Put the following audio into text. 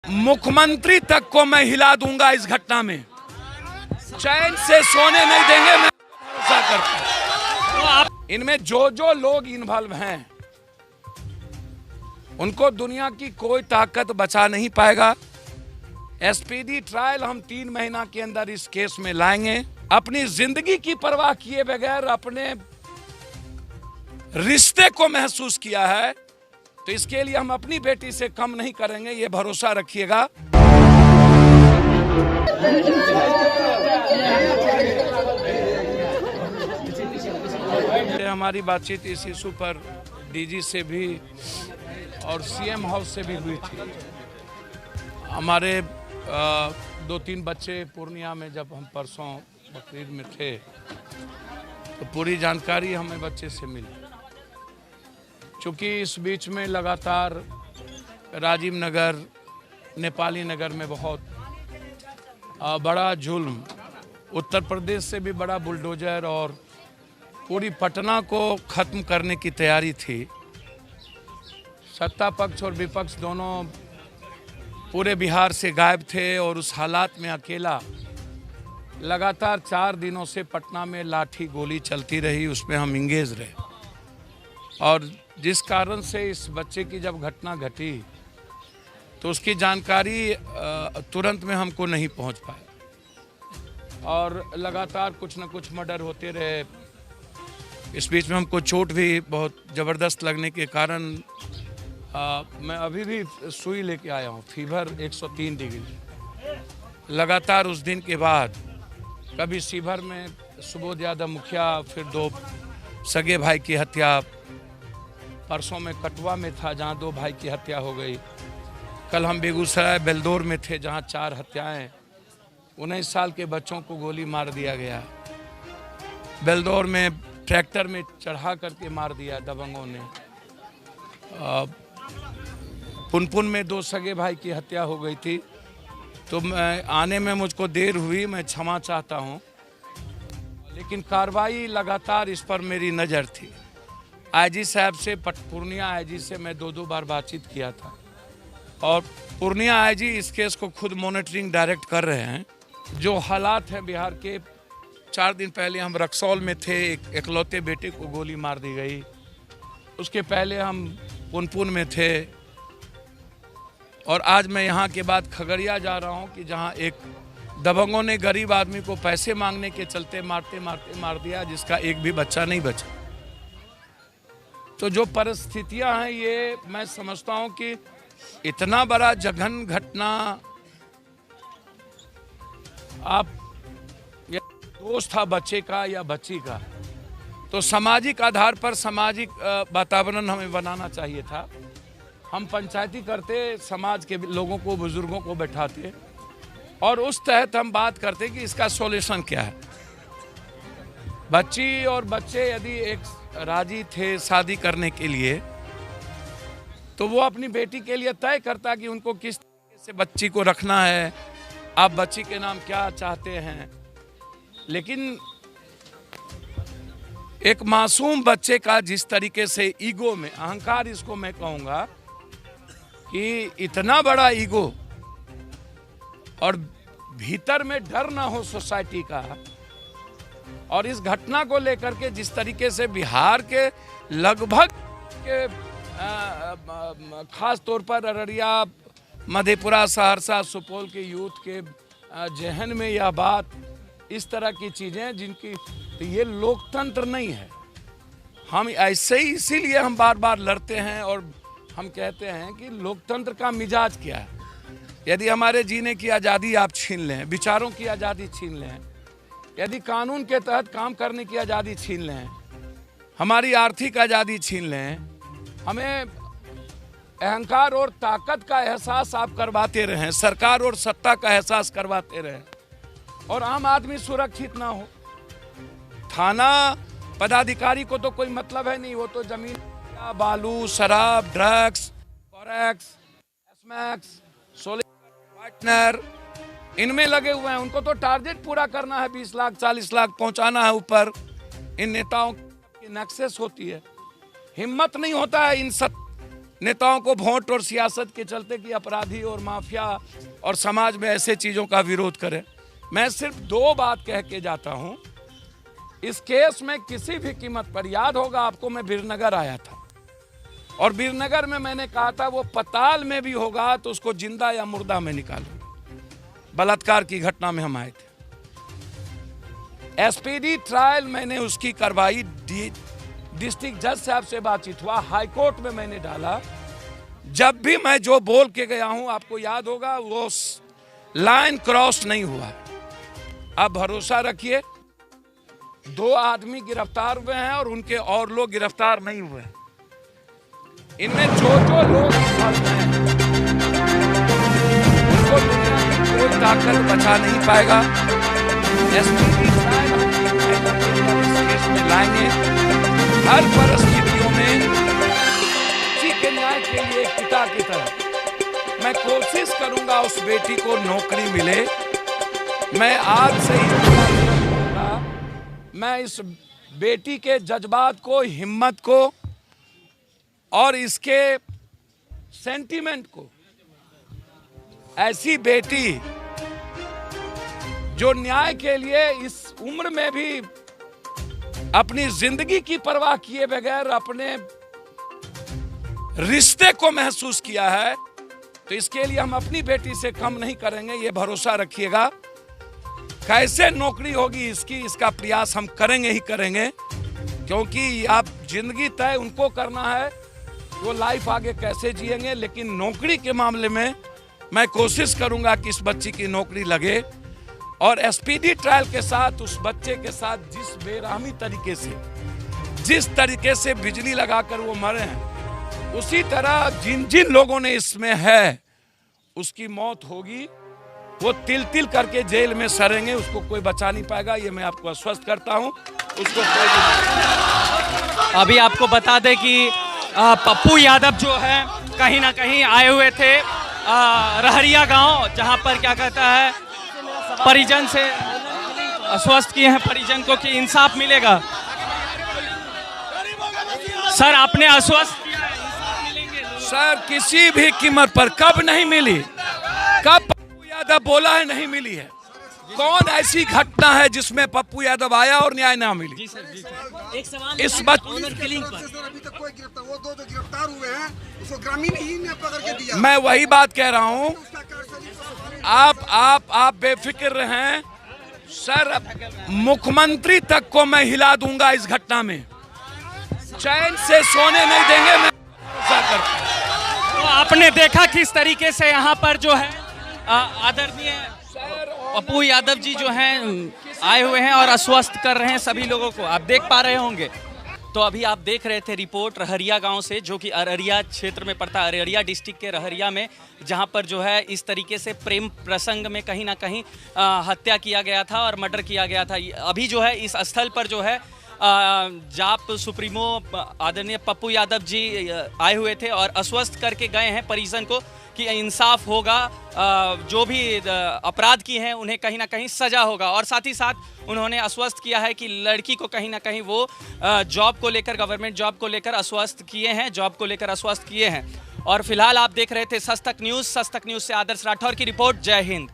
मुख्यमंत्री तक को मैं हिला दूंगा इस घटना में। चैन से सोने नहीं देंगे, मैं भरोसा करता हूं। इनमें जो जो लोग इन्वॉल्व हैं उनको दुनिया की कोई ताकत बचा नहीं पाएगा। एसपीडी ट्रायल हम 3 महीना के अंदर इस केस में लाएंगे। अपनी जिंदगी की परवाह किए बगैर अपने रिश्ते को महसूस किया है, तो इसके लिए हम अपनी बेटी से कम नहीं करेंगे, ये भरोसा रखिएगा। हमारी बातचीत इस इशू पर डीजी से भी और सीएम हाउस से भी हुई थी। हमारे 2-3 बच्चे पूर्णिया में, जब हम परसों बकरीद में थे तो पूरी जानकारी हमें बच्चे से मिली। चूँकि इस बीच में लगातार राजीव नगर, नेपाली नगर में बहुत बड़ा जुल्म, उत्तर प्रदेश से भी बड़ा बुलडोजर और पूरी पटना को ख़त्म करने की तैयारी थी। सत्ता पक्ष और विपक्ष दोनों पूरे बिहार से गायब थे और उस हालात में अकेला लगातार 4 दिनों से पटना में लाठी गोली चलती रही, उसमें हम इंगेज रहे। और जिस कारण से इस बच्चे की जब घटना घटी तो उसकी जानकारी तुरंत में हमको नहीं पहुंच पाया और लगातार कुछ न कुछ मर्डर होते रहे। इस बीच में हमको चोट भी बहुत ज़बरदस्त लगने के कारण मैं अभी भी सुई लेके आया हूँ। फीवर 103 डिग्री लगातार। उस दिन के बाद कभी सीभर में सुबोध यादव मुखिया, फिर 2 सगे भाई की हत्या, परसों में कटवा में था जहाँ 2 भाई की हत्या हो गई। कल हम बेगूसराय बेलदौर में थे जहाँ 4 हत्याएं, 19 साल के बच्चों को गोली मार दिया गया। बेलदौर में ट्रैक्टर में चढ़ा करके मार दिया दबंगों ने। पुनपुन में 2 सगे भाई की हत्या हो गई थी। तो मैं आने में मुझको देर हुई, मैं क्षमा चाहता हूँ, लेकिन कार्रवाई लगातार इस पर मेरी नज़र थी। आईजी साहब से, पूर्णिया आईजी से मैं 2 बार बातचीत किया था और पूर्णिया आईजी इस केस को खुद मॉनिटरिंग डायरेक्ट कर रहे हैं। जो हालात हैं बिहार के, 4 दिन पहले हम रक्सौल में थे, एक इकलौते बेटे को गोली मार दी गई। उसके पहले हम पुनपुन में थे और आज मैं यहाँ के बाद खगड़िया जा रहा हूँ कि जहाँ एक दबंगों ने गरीब आदमी को पैसे मांगने के चलते मारते मारते मार दिया, जिसका एक भी बच्चा नहीं बचा। तो जो परिस्थितियां हैं, ये मैं समझता हूं कि इतना बड़ा जघन्य घटना, आप दोस्त था बच्चे का या बच्ची का, तो सामाजिक आधार पर सामाजिक वातावरण हमें बनाना चाहिए था। हम पंचायती करते, समाज के लोगों को, बुजुर्गों को बैठाते और उस तहत हम बात करते कि इसका सॉल्यूशन क्या है। बच्ची और बच्चे यदि एक राजी थे शादी करने के लिए, तो वो अपनी बेटी के लिए तय करता कि उनको किस तरीके से बच्ची को रखना है, आप बच्ची के नाम क्या चाहते हैं। लेकिन एक मासूम बच्चे का जिस तरीके से ईगो में, अहंकार इसको मैं कहूँगा कि इतना बड़ा ईगो और भीतर में डर ना हो सोसाइटी का, और इस घटना को लेकर के जिस तरीके से बिहार के लगभग के खास तौर पर अररिया, मधेपुरा, सहरसा, सुपौल के यूथ के जहन में यह बात, इस तरह की चीज़ें जिनकी, तो ये लोकतंत्र नहीं है। हम ऐसे ही, इसीलिए हम बार बार लड़ते हैं और हम कहते हैं कि लोकतंत्र का मिजाज क्या है। यदि हमारे जीने की आज़ादी आप छीन लें, विचारों की आज़ादी छीन लें, यदि कानून के तहत काम करने की आज़ादी छीन लें, हमारी आर्थिक आज़ादी छीन लें, हमें अहंकार और ताकत का एहसास आप करवाते रहें, सरकार और सत्ता का एहसास करवाते रहें, और आम आदमी सुरक्षित ना हो। थाना पदाधिकारी को तो कोई मतलब है नहीं, वो तो जमीन, बालू, शराब, ड्रग्स, फॉरेक्स, एसमैक्स, पार्टनर, इनमें लगे हुए हैं। उनको तो टारगेट पूरा करना है, 20 लाख 40 लाख पहुंचाना है ऊपर। इन नेताओं की नक्सेस होती है, हिम्मत नहीं होता है इन नेताओं को वोट और सियासत के चलते कि अपराधी और माफिया और समाज में ऐसे चीज़ों का विरोध करें। मैं सिर्फ 2 बात कह के जाता हूं। इस केस में किसी भी कीमत पर, याद होगा आपको, मैं बीरनगर आया था और बीरनगर में मैंने कहा था वो पताल में भी होगा तो उसको जिंदा या मुर्दा में निकालूंगा। बलात्कार की घटना में हम आए थे। एसपीडी ट्रायल मैंने उसकी करवाई, डिस्ट्रिक्ट जज साहब से बातचीत हुआ, हाईकोर्ट में मैंने डाला। जब भी मैं जो बोल के गया हूं, आपको याद होगा, वो लाइन क्रॉस नहीं हुआ। अब भरोसा रखिए, 2 आदमी गिरफ्तार हुए हैं और उनके और लोग गिरफ्तार नहीं हुए। इनमें जो लोग involved हैं, उनको दुनिया की कोई ताकत बचा नहीं पाएगा। एसपीडी ट्रायल में लाएंगे हर परिस्थितियों में, किसी के न्याय के लिए पिता की तरह मैं कोशिश करूंगा उस बेटी को नौकरी मिले। मैं आज से ही कहूंगा, मैं इस बेटी के जज्बात को, हिम्मत को और इसके सेंटीमेंट को, ऐसी बेटी जो न्याय के लिए इस उम्र में भी अपनी जिंदगी की परवाह किए बगैर अपने रिश्ते को महसूस किया है, तो इसके लिए हम अपनी बेटी से कम नहीं करेंगे, ये भरोसा रखिएगा। कैसे नौकरी होगी इसकी, इसका प्रयास हम करेंगे ही करेंगे, क्योंकि आप जिंदगी तय उनको करना है, वो लाइफ आगे कैसे जिएंगे। लेकिन नौकरी के मामले में मैं कोशिश करूंगा कि इस बच्ची की नौकरी लगे। और एसपीडी ट्रायल के साथ उस बच्चे के साथ जिस बेरहमी तरीके से, जिस तरीके से बिजली लगाकर वो मरे हैं, उसी तरह जिन जिन लोगों ने इसमें है उसकी मौत होगी। वो तिल तिल करके जेल में सड़ेंगे, उसको कोई बचा नहीं पाएगा, ये मैं आपको आश्वस्त करता हूं। उसको कोई अभी आपको बता दें कि पप्पू यादव जो है कहीं ना कहीं आए हुए थे रहरिया गांव, जहां पर क्या कहता है परिजन से आश्वस्त किए हैं परिजन को कि इंसाफ मिलेगा। सर आपने आश्वस्त किया है इंसाफ मिलेंगे? सर किसी भी कीमत पर कब नहीं मिली, कब पप्पू यादव बोला है नहीं मिली है? कौन ऐसी घटना है जिसमें पप्पू यादव आया और न्याय ना मिली? जी सर। एक सवाल इस बात किलिंग पर अभी तक कोई गिरफ्तार, वो 2 जो गिरफ्तार हुए हैं उसको ग्रामीण ही ने पकड़ के दिया। मैं वही बात कह रहा हूं, आप बेफिक्र रहें सर। मुख्यमंत्री तक को मैं हिला दूंगा इस घटना में, चैन से सोने नहीं देंगे। मैं भरोसा करता हूं। तो आपने देखा किस तरीके से यहाँ पर जो है आदरणीय पप्पू यादव जी जो हैं आए हुए हैं और आश्वस्त कर रहे हैं सभी लोगों को, आप देख पा रहे होंगे। तो अभी आप देख रहे थे रिपोर्ट रहरिया गांव से, जो कि अररिया क्षेत्र में पड़ता है, अररिया डिस्ट्रिक्ट के रहरिया में, जहां पर जो है इस तरीके से प्रेम प्रसंग में कहीं ना कहीं हत्या किया गया था और मर्डर किया गया था। अभी जो है इस स्थल पर जो है जाप सुप्रीमो आदरणीय पप्पू यादव जी आए हुए थे और आश्वस्त करके गए हैं परिजन को कि इंसाफ होगा, जो भी अपराध किए हैं उन्हें कहीं ना कहीं सजा होगा। और साथ ही साथ उन्होंने आश्वस्त किया है कि लड़की को कहीं ना कहीं वो जॉब को लेकर, गवर्नमेंट जॉब को लेकर आश्वस्त किए हैं, जॉब को लेकर आश्वस्त किए हैं। और फिलहाल आप देख रहे थे सच तक न्यूज़ से आदर्श राठौर की रिपोर्ट। जय हिंद।